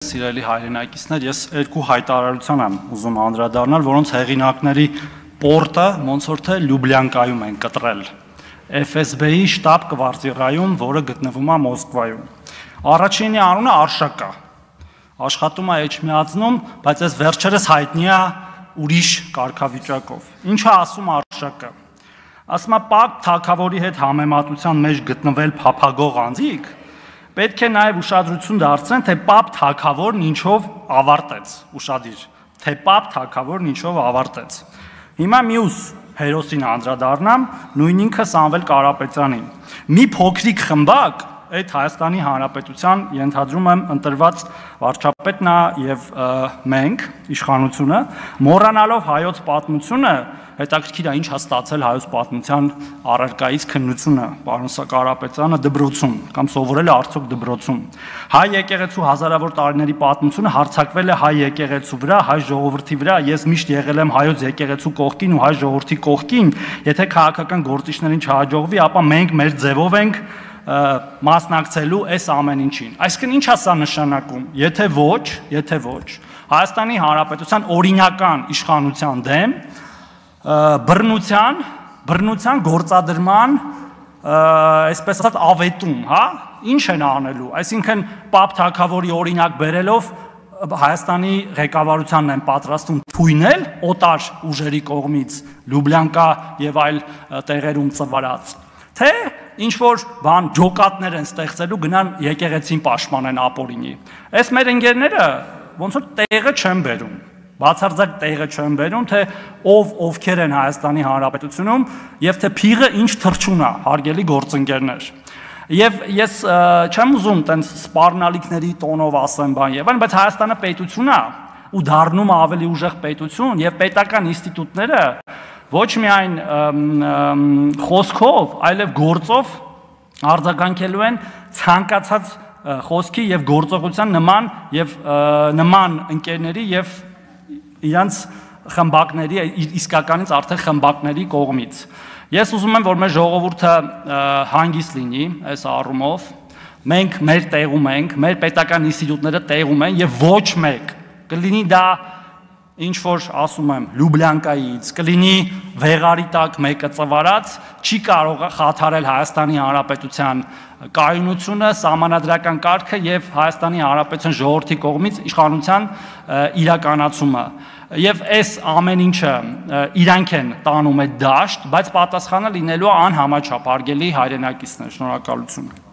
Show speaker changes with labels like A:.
A: սիրելի հայրենակիցներ, ես երկու հայտարարության եմ ուզում անդրադառնալ, որոնց հեղինակների պորտը ոնց որ թե Լյուբլյանկայում են կտրել, FSB-ի շտաբ կվարտիրայում, որը գտնվում է Մոսկվայում։ Առաջինի անունը Արշակա, աշխատում է Էջմիածնում, բայց այս վերջերս հայտնի է ուրիշ կարգավիճակով։ Ինչ է ասում Արշակը։ Ասում է Պապ թագավորի հետ համեմատության մեջ գտնվել փափագող անձիկ պետք է նաև ուշադրություն դարձնեն, թե Պապ թագավորն ինչով ավարտեց, ուշադիր, թե Պապ թագավորն ինչով ավարտեց։ Հիմա մյուս հերոսին անդրադառնամ, նույն ինքը Սամվել Կարապետյանին։ Մի փոքրիկ խմբակ այդ Հայաստանի Հանրապետության ենթադրում եմ ընտրված վարչապետն է եւ մենք իշխանությունը մոռանալով հայոց պատմությունը հետաքրքիր է ինչ է ստացել հայոց պատմության առարկայից քննությունը պարոն Կարապետյանը դպրոցում կամ սովորել է արդյոք դպրոցում հայ եկեղեցու հազարավոր տարիների պատմությունը հարձակվել է հայ եկեղեցու վրա հայ ժողովրդի վրա ես միշտ եղել եմ հայոց եկեղեցու կողքին ու հայ ժողովրդի կողքին եթե քաղաքական գործիչներին չհաջողվի ապա մենք մեր ձևով ենք մասնակցելու այս ամեն ինչին։ Այսինքն ինչ է սա նշանակում։ Եթե ոչ, Հայաստանի Հանրապետության օրինական իշխանության դեմ բռնության գործադրման, այսպես ասած, ավետում, հա, ինչ են անելու։ Այսինքն Պապ թագավորի օրինակ բերելով Հայաստանի ղեկավարությանն են պատրաստում թույնել օտար ուժերի կողմից Լյուբլյանկա եւ այլ տեղերում ծվարած։ Թե ինչ որ բան ջոկատներ են ստեղծելու գնան եկեղեցին պաշտպանեն ապօրինի։ Այս մեր ընկերները ոնց որ տեղը չեն բերում, բացարձակ տեղը չեն բերում, թե ովքեր են Հայաստանի Հանրապետությունում եւ թե փիղը ինչ թռչուն է, հարգելի գործընկերներ։ Եվ ես չեմ ուզում տենց սպառնալիքների տոնով ասեմ բան եւ այլն, բայց Հայաստանը պետություն է ու դառնում ավելի ուժեղ պետություն եւ պետական ինստիտուտները ոչ միայն խոսքով, այլև գործով արձագանքելու են ցանկացած խոսքի եւ գործողության նման ընկերների եւ իրանց խմբակների իսկականից արդեն խմբակների կողմից։ Ես ուզում եմ, որ մեր ժողովուրդը հանգիստ լինի այս առումով, մենք մեր տեղում ենք, մեր պետական ինստիտուտները տեղում են եւ ոչ մեկ կլինի դա ինչ որ ասում եմ Լյուբլյանկայից, կլինի վեղարի տակ մեկը ծվարած, չի կարող խաթարել Հայաստանի Հանրապետության կայունությունը, սահմանադրական կարգը եւ Հայաստանի Հանրապետության ժողովրդի կողմից իշխանության իրականացումը։ Եվ այս ամեն ինչը իրանք են տանում այդ դաշտ, բայց պատասխանը լինելու է անհամաչափ, հարգելի հայրենակիցներ, շնորհակալություն։